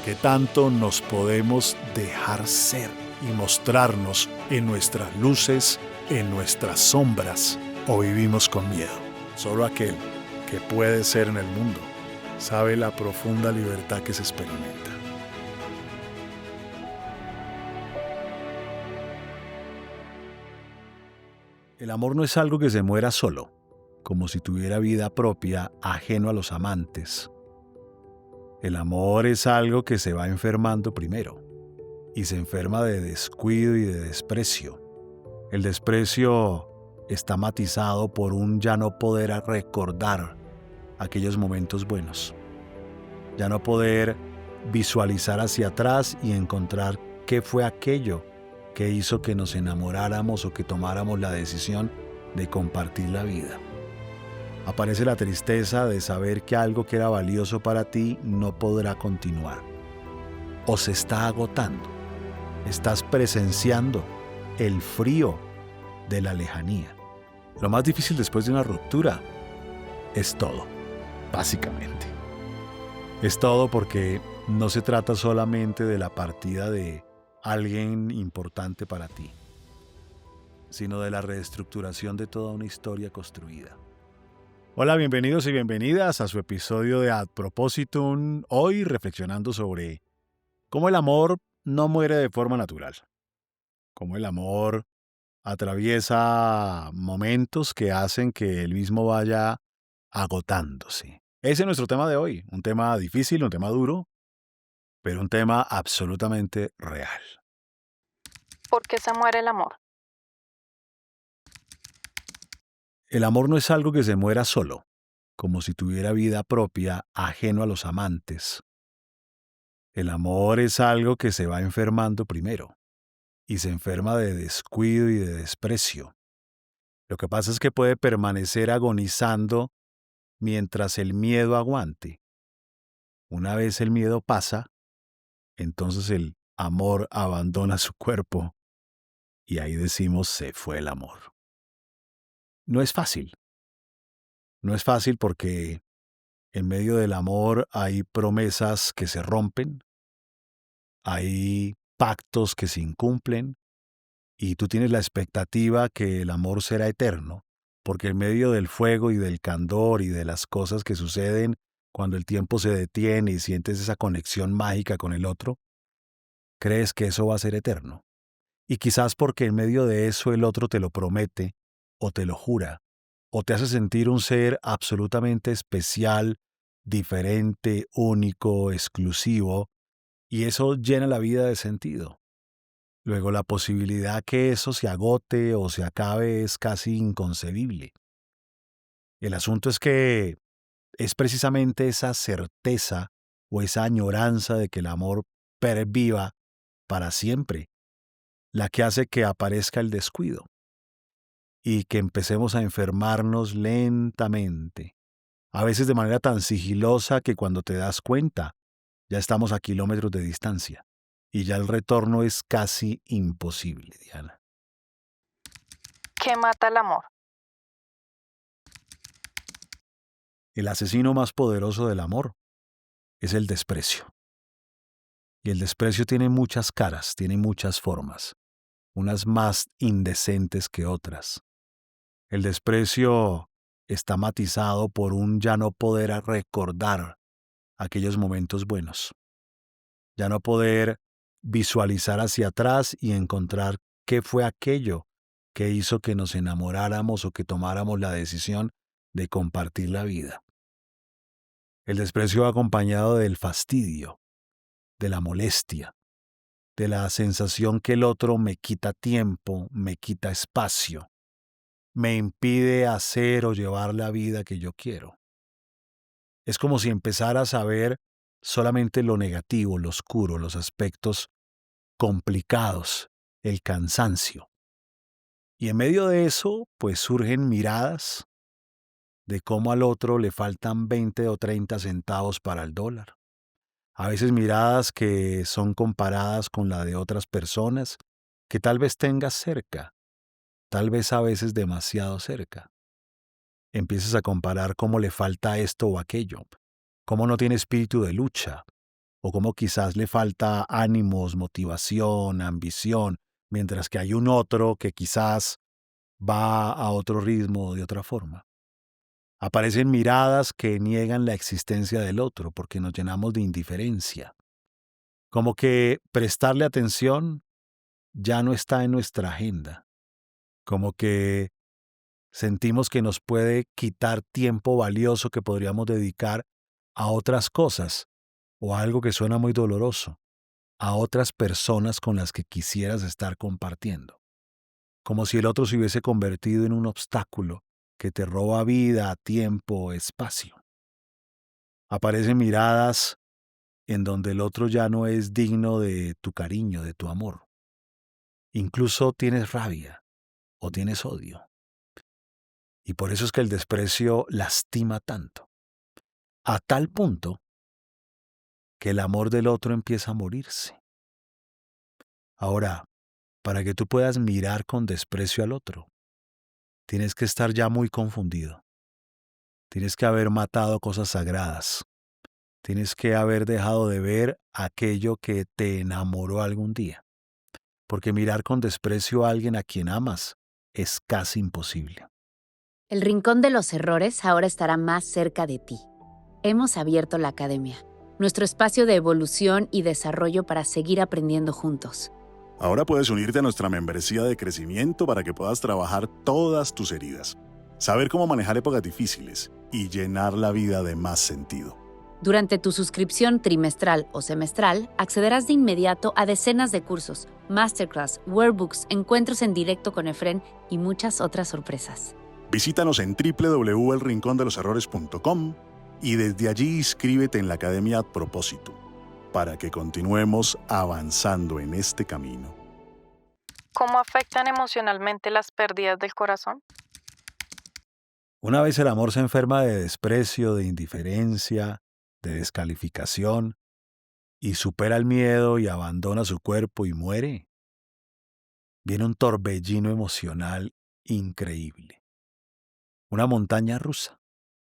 ¿Qué tanto nos podemos dejar ser y mostrarnos en nuestras luces, en nuestras sombras, o vivimos con miedo? Solo aquel que puede ser en el mundo sabe la profunda libertad que se experimenta. El amor no es algo que se muera solo, como si tuviera vida propia, ajeno a los amantes. El amor es algo que se va enfermando primero, y se enferma de descuido y de desprecio. El desprecio está matizado por un ya no poder recordar aquellos momentos buenos, ya no poder visualizar hacia atrás y encontrar qué fue aquello que hizo que nos enamoráramos o que tomáramos la decisión de compartir la vida. Aparece la tristeza de saber que algo que era valioso para ti no podrá continuar o se está agotando. Estás presenciando el frío de la lejanía. Lo más difícil después de una ruptura es todo, básicamente. Es todo porque no se trata solamente de la partida de alguien importante para ti, sino de la reestructuración de toda una historia construida. Hola, bienvenidos y bienvenidas a su episodio de Ad Propositum, hoy reflexionando sobre cómo el amor no muere de forma natural, cómo el amor atraviesa momentos que hacen que el mismo vaya agotándose. Ese es nuestro tema de hoy, un tema difícil, un tema duro, pero un tema absolutamente real. ¿Por qué se muere el amor? El amor no es algo que se muera solo, como si tuviera vida propia, ajeno a los amantes. El amor es algo que se va enfermando primero, y se enferma de descuido y de desprecio. Lo que pasa es que puede permanecer agonizando mientras el miedo aguante. Una vez el miedo pasa, entonces el amor abandona su cuerpo y ahí decimos se fue el amor. No es fácil. No es fácil porque en medio del amor hay promesas que se rompen, hay pactos que se incumplen y tú tienes la expectativa que el amor será eterno, porque en medio del fuego y del candor y de las cosas que suceden cuando el tiempo se detiene y sientes esa conexión mágica con el otro, crees que eso va a ser eterno. Y quizás porque en medio de eso el otro te lo promete, o te lo jura, o te hace sentir un ser absolutamente especial, diferente, único, exclusivo, y eso llena la vida de sentido. Luego la posibilidad que eso se agote o se acabe es casi inconcebible. El asunto es que es precisamente esa certeza o esa añoranza de que el amor perviva para siempre la que hace que aparezca el descuido y que empecemos a enfermarnos lentamente, a veces de manera tan sigilosa que cuando te das cuenta ya estamos a kilómetros de distancia y ya el retorno es casi imposible, Diana. ¿Qué mata el amor? El asesino más poderoso del amor es el desprecio. Y el desprecio tiene muchas caras, tiene muchas formas, unas más indecentes que otras. El desprecio está matizado por un ya no poder recordar aquellos momentos buenos, ya no poder visualizar hacia atrás y encontrar qué fue aquello que hizo que nos enamoráramos o que tomáramos la decisión de compartir la vida. El desprecio va acompañado del fastidio, de la molestia, de la sensación que el otro me quita tiempo, me quita espacio, me impide hacer o llevar la vida que yo quiero. Es como si empezaras a ver solamente lo negativo, lo oscuro, los aspectos complicados, el cansancio. Y en medio de eso, pues surgen miradas de cómo al otro le faltan 20 o 30 centavos para el dólar. A veces miradas que son comparadas con la de otras personas que tal vez tengas cerca, tal vez a veces demasiado cerca. Empiezas a comparar cómo le falta esto o aquello, cómo no tiene espíritu de lucha, o cómo quizás le falta ánimos, motivación, ambición, mientras que hay un otro que quizás va a otro ritmo o de otra forma. Aparecen miradas que niegan la existencia del otro porque nos llenamos de indiferencia. Como que prestarle atención ya no está en nuestra agenda. Como que sentimos que nos puede quitar tiempo valioso que podríamos dedicar a otras cosas o a algo que suena muy doloroso, a otras personas con las que quisieras estar compartiendo. Como si el otro se hubiese convertido en un obstáculo que te roba vida, tiempo, espacio. Aparecen miradas en donde el otro ya no es digno de tu cariño, de tu amor. Incluso tienes rabia o tienes odio. Y por eso es que el desprecio lastima tanto, a tal punto que el amor del otro empieza a morirse. Ahora, para que tú puedas mirar con desprecio al otro, tienes que estar ya muy confundido. Tienes que haber matado cosas sagradas. Tienes que haber dejado de ver aquello que te enamoró algún día. Porque mirar con desprecio a alguien a quien amas es casi imposible. El Rincón de los Errores ahora estará más cerca de ti. Hemos abierto la academia, nuestro espacio de evolución y desarrollo para seguir aprendiendo juntos. Ahora puedes unirte a nuestra membresía de crecimiento para que puedas trabajar todas tus heridas, saber cómo manejar épocas difíciles y llenar la vida de más sentido. Durante tu suscripción trimestral o semestral, accederás de inmediato a decenas de cursos, masterclass, workbooks, encuentros en directo con Efren y muchas otras sorpresas. Visítanos en www.elrincondeloserrores.com y desde allí inscríbete en la Academia Ad Propósito para que continuemos avanzando en este camino. ¿Cómo afectan emocionalmente las pérdidas del corazón? Una vez el amor se enferma de desprecio, de indiferencia, de descalificación, y supera el miedo y abandona su cuerpo y muere, viene un torbellino emocional increíble. Una montaña rusa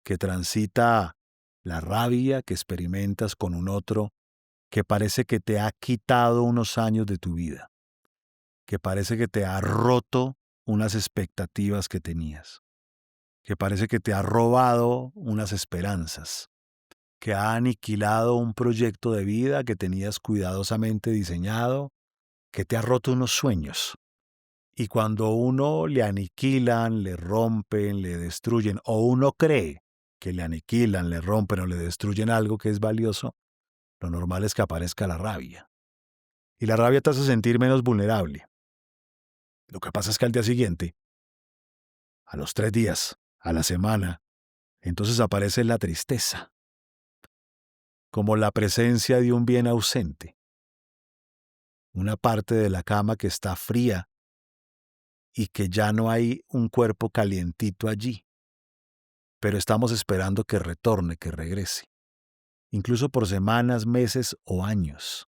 que transita la rabia que experimentas con un otro que parece que te ha quitado unos años de tu vida, que parece que te ha roto unas expectativas que tenías, que parece que te ha robado unas esperanzas, que ha aniquilado un proyecto de vida que tenías cuidadosamente diseñado, que te ha roto unos sueños. Y cuando uno le aniquilan, le rompen, le destruyen, o uno cree que le aniquilan, le rompen o le destruyen algo que es valioso, lo normal es que aparezca la rabia. Y la rabia te hace sentir menos vulnerable. Lo que pasa es que al día siguiente, a los 3 días, a la semana, entonces aparece la tristeza, como la presencia de un bien ausente, una parte de la cama que está fría y que ya no hay un cuerpo calientito allí, pero estamos esperando que retorne, que regrese, incluso por semanas, meses o años.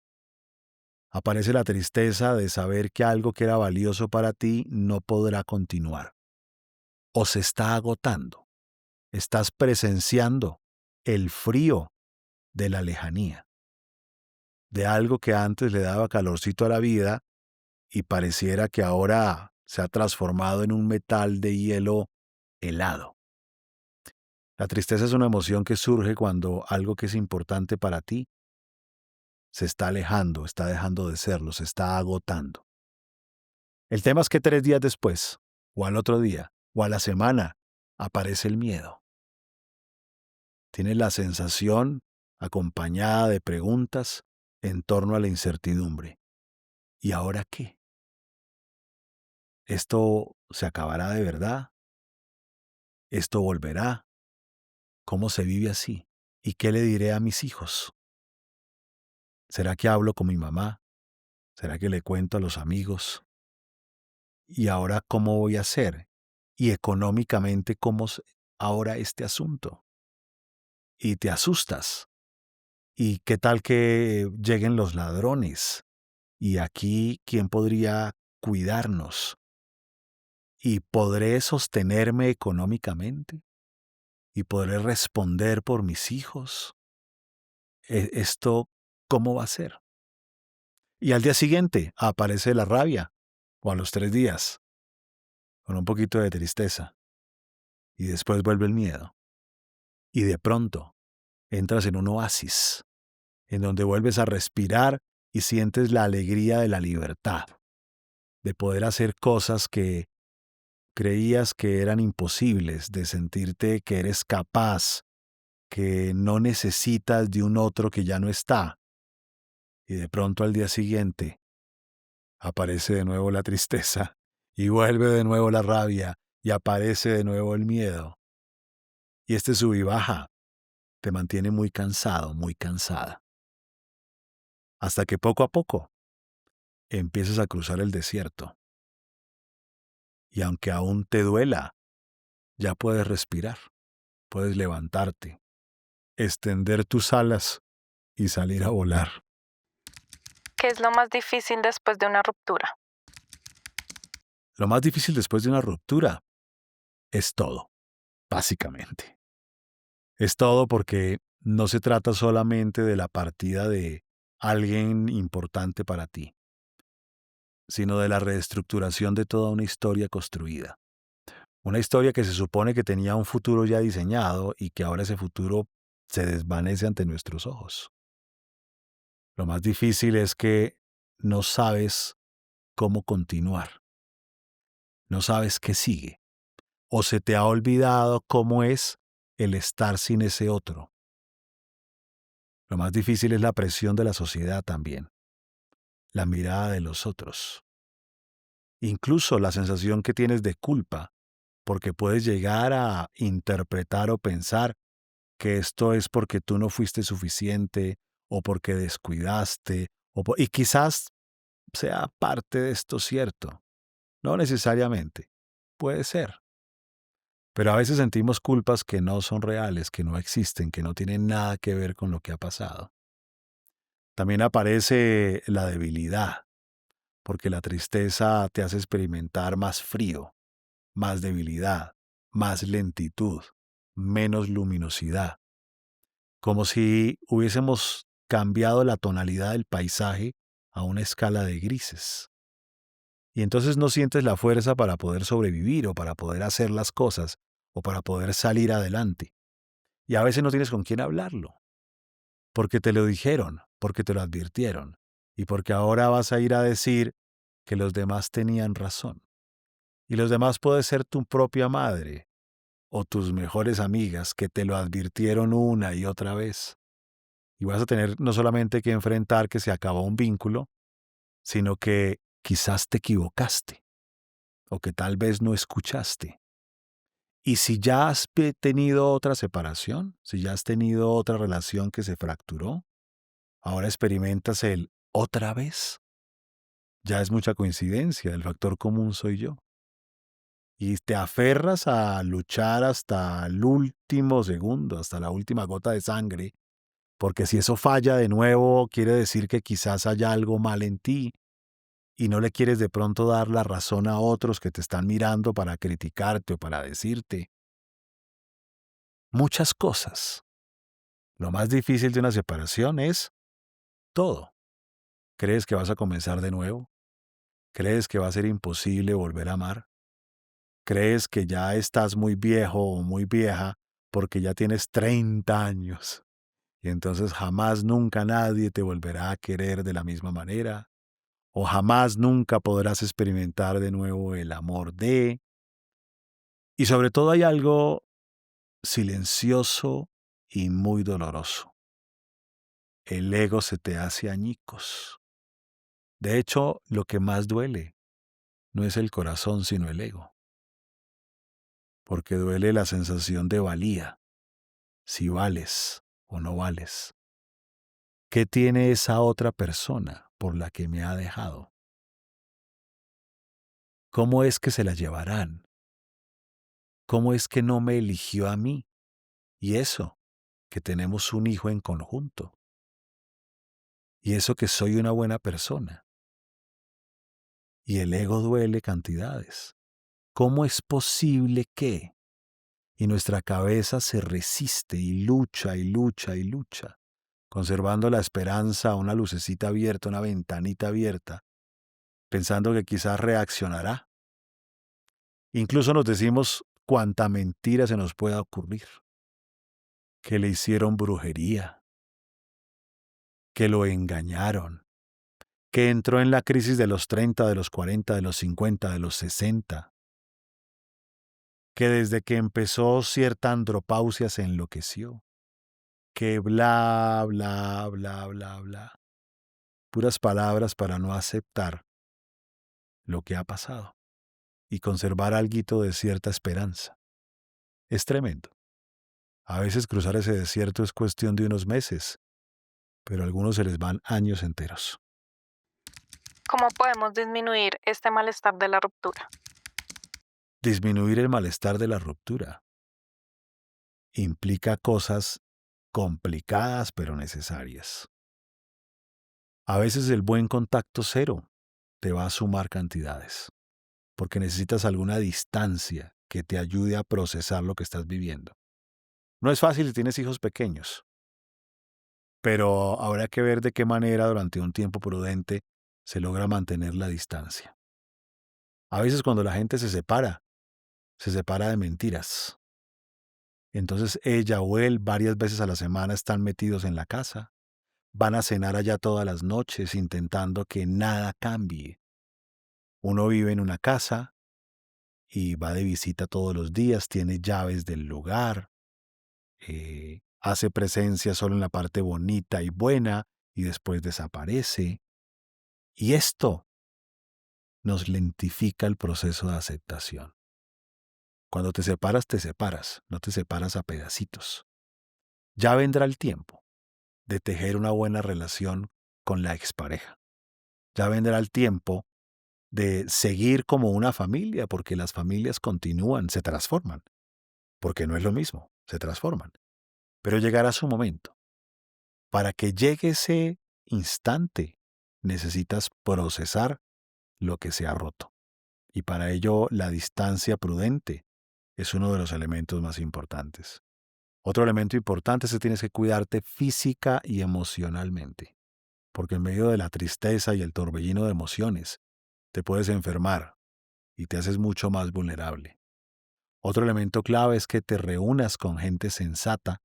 Aparece la tristeza de saber que algo que era valioso para ti no podrá continuar, o se está agotando. Estás presenciando el frío de la lejanía, de algo que antes le daba calorcito a la vida y pareciera que ahora se ha transformado en un metal de hielo helado. La tristeza es una emoción que surge cuando algo que es importante para ti se está alejando, está dejando de serlo, se está agotando. El tema es que 3 días después, o al otro día, o a la semana, aparece el miedo. Tienes la sensación, acompañada de preguntas, en torno a la incertidumbre. ¿Y ahora qué? ¿Esto se acabará de verdad? ¿Esto volverá? ¿Cómo se vive así? ¿Y qué le diré a mis hijos? ¿Será que hablo con mi mamá? ¿Será que le cuento a los amigos? ¿Y ahora cómo voy a hacer? ¿Y económicamente cómo es ahora este asunto? Y te asustas. ¿Y qué tal que lleguen los ladrones? ¿Y aquí quién podría cuidarnos? ¿Y podré sostenerme económicamente? ¿Y podré responder por mis hijos? ¿Esto ¿cómo va a ser? Y al día siguiente aparece la rabia, o a los 3 días, con un poquito de tristeza, y después vuelve el miedo. Y de pronto entras en un oasis, en donde vuelves a respirar y sientes la alegría de la libertad, de poder hacer cosas que creías que eran imposibles, de sentirte que eres capaz, que no necesitas de un otro que ya no está. Y de pronto al día siguiente aparece de nuevo la tristeza, y vuelve de nuevo la rabia, y aparece de nuevo el miedo. Y este sub y baja te mantiene muy cansado, muy cansada. Hasta que poco a poco empiezas a cruzar el desierto. Y aunque aún te duela, ya puedes respirar, puedes levantarte, extender tus alas y salir a volar. ¿Qué es lo más difícil después de una ruptura? Lo más difícil después de una ruptura es todo, básicamente. Es todo porque no se trata solamente de la partida de alguien importante para ti, sino de la reestructuración de toda una historia construida. Una historia que se supone que tenía un futuro ya diseñado y que ahora ese futuro se desvanece ante nuestros ojos. Lo más difícil es que no sabes cómo continuar, no sabes qué sigue, o se te ha olvidado cómo es el estar sin ese otro. Lo más difícil es la presión de la sociedad también, la mirada de los otros, incluso la sensación que tienes de culpa, porque puedes llegar a interpretar o pensar que esto es porque tú no fuiste suficiente o porque descuidaste, y quizás sea parte de esto cierto. No necesariamente. Puede ser. Pero a veces sentimos culpas que no son reales, que no existen, que no tienen nada que ver con lo que ha pasado. También aparece la debilidad, porque la tristeza te hace experimentar más frío, más debilidad, más lentitud, menos luminosidad. Como si hubiésemos cambiado la tonalidad del paisaje a una escala de grises. Y entonces no sientes la fuerza para poder sobrevivir o para poder hacer las cosas o para poder salir adelante. Y a veces no tienes con quién hablarlo, porque te lo dijeron, porque te lo advirtieron y porque ahora vas a ir a decir que los demás tenían razón. Y los demás puede ser tu propia madre o tus mejores amigas que te lo advirtieron una y otra vez. Y vas a tener no solamente que enfrentar que se acabó un vínculo, sino que quizás te equivocaste o que tal vez no escuchaste. Y si ya has tenido otra separación, si ya has tenido otra relación que se fracturó, ahora experimentas el otra vez. Ya es mucha coincidencia, el factor común soy yo. Y te aferras a luchar hasta el último segundo, hasta la última gota de sangre, porque si eso falla de nuevo, quiere decir que quizás haya algo mal en ti y no le quieres de pronto dar la razón a otros que te están mirando para criticarte o para decirte muchas cosas. Lo más difícil de una separación es todo. ¿Crees que vas a comenzar de nuevo? ¿Crees que va a ser imposible volver a amar? ¿Crees que ya estás muy viejo o muy vieja porque ya tienes 30 años y entonces jamás nunca nadie te volverá a querer de la misma manera? ¿O jamás nunca podrás experimentar de nuevo el amor de? Y sobre todo hay algo silencioso y muy doloroso. El ego se te hace añicos. De hecho, lo que más duele no es el corazón, sino el ego. Porque duele la sensación de valía, si vales o no vales. ¿Qué tiene esa otra persona por la que me ha dejado? ¿Cómo es que se la llevarán? ¿Cómo es que no me eligió a mí? Y eso, que tenemos un hijo en conjunto. Y eso que soy una buena persona. Y el ego duele cantidades. ¿Cómo es posible que? Y nuestra cabeza se resiste y lucha y lucha y lucha. conservando la esperanza, una lucecita abierta, una ventanita abierta, pensando que quizás reaccionará. Incluso nos decimos cuánta mentira se nos pueda ocurrir, que le hicieron brujería, que lo engañaron, que entró en la crisis de los 30, de los 40, de los 50, de los 60, que desde que empezó cierta andropausia se enloqueció, que bla, bla, bla, bla, bla. Puras palabras para no aceptar lo que ha pasado y conservar alguito de cierta esperanza. Es tremendo. A veces cruzar ese desierto es cuestión de unos meses, pero a algunos se les van años enteros. ¿Cómo podemos disminuir este malestar de la ruptura? Disminuir el malestar de la ruptura implica cosas complicadas pero necesarias. A veces el buen contacto cero te va a sumar cantidades, porque necesitas alguna distancia que te ayude a procesar lo que estás viviendo. No es fácil si tienes hijos pequeños, pero habrá que ver de qué manera durante un tiempo prudente se logra mantener la distancia. A veces cuando la gente se separa de mentiras. Entonces ella o él varias veces a la semana están metidos en la casa, van a cenar allá todas las noches intentando que nada cambie. Uno vive en una casa y va de visita todos los días, tiene llaves del lugar, hace presencia solo en la parte bonita y buena y después desaparece. Y esto nos lentifica el proceso de aceptación. Cuando te separas, no te separas a pedacitos. Ya vendrá el tiempo de tejer una buena relación con la expareja. Ya vendrá el tiempo de seguir como una familia, porque las familias continúan, se transforman, porque no es lo mismo, se transforman. Pero llegará su momento. Para que llegue ese instante, necesitas procesar lo que se ha roto. Y para ello, la distancia prudente es uno de los elementos más importantes. Otro elemento importante es que tienes que cuidarte física y emocionalmente, porque en medio de la tristeza y el torbellino de emociones, te puedes enfermar y te haces mucho más vulnerable. Otro elemento clave es que te reúnas con gente sensata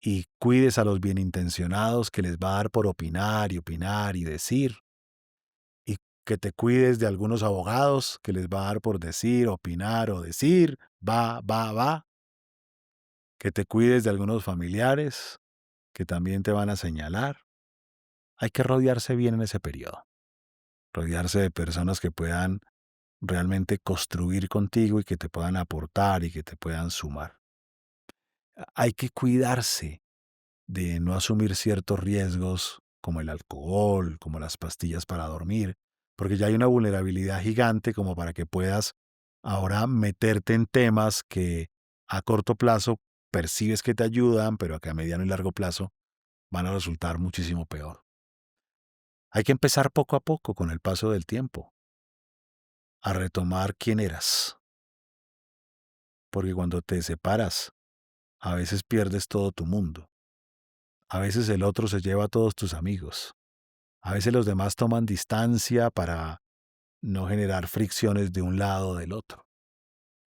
y cuides a los bienintencionados que les va a dar por opinar y decir, y que te cuides de algunos abogados que les va a dar por decir, opinar o decir, va. Que te cuides de algunos familiares que también te van a señalar. Hay que rodearse bien en ese periodo. Rodearse de personas que puedan realmente construir contigo y que te puedan aportar y que te puedan sumar. Hay que cuidarse de no asumir ciertos riesgos como el alcohol, como las pastillas para dormir, porque ya hay una vulnerabilidad gigante como para que puedas ahora meterte en temas que a corto plazo percibes que te ayudan, pero que a mediano y largo plazo van a resultar muchísimo peor. Hay que empezar poco a poco con el paso del tiempo a retomar quién eras, porque cuando te separas, a veces pierdes todo tu mundo. A veces el otro se lleva a todos tus amigos. A veces los demás toman distancia para no generar fricciones de un lado o del otro.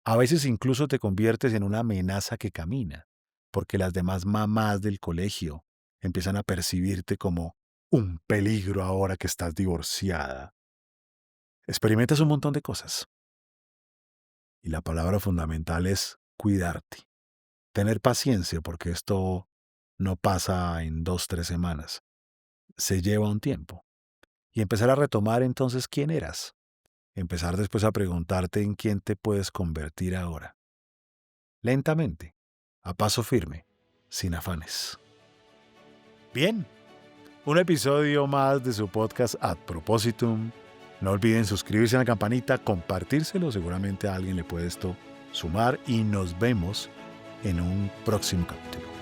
A veces incluso te conviertes en una amenaza que camina, porque las demás mamás del colegio empiezan a percibirte como un peligro ahora que estás divorciada. Experimentas un montón de cosas. Y la palabra fundamental es cuidarte. Tener paciencia, porque esto no pasa en 2, 3 semanas. Se lleva un tiempo. Y empezar a retomar entonces quién eras. Empezar después a preguntarte en quién te puedes convertir ahora. Lentamente, a paso firme, sin afanes. Bien, un episodio más de su podcast Ad Propositum. No olviden suscribirse a la campanita, compartírselo, seguramente a alguien le puede esto sumar y nos vemos en un próximo capítulo.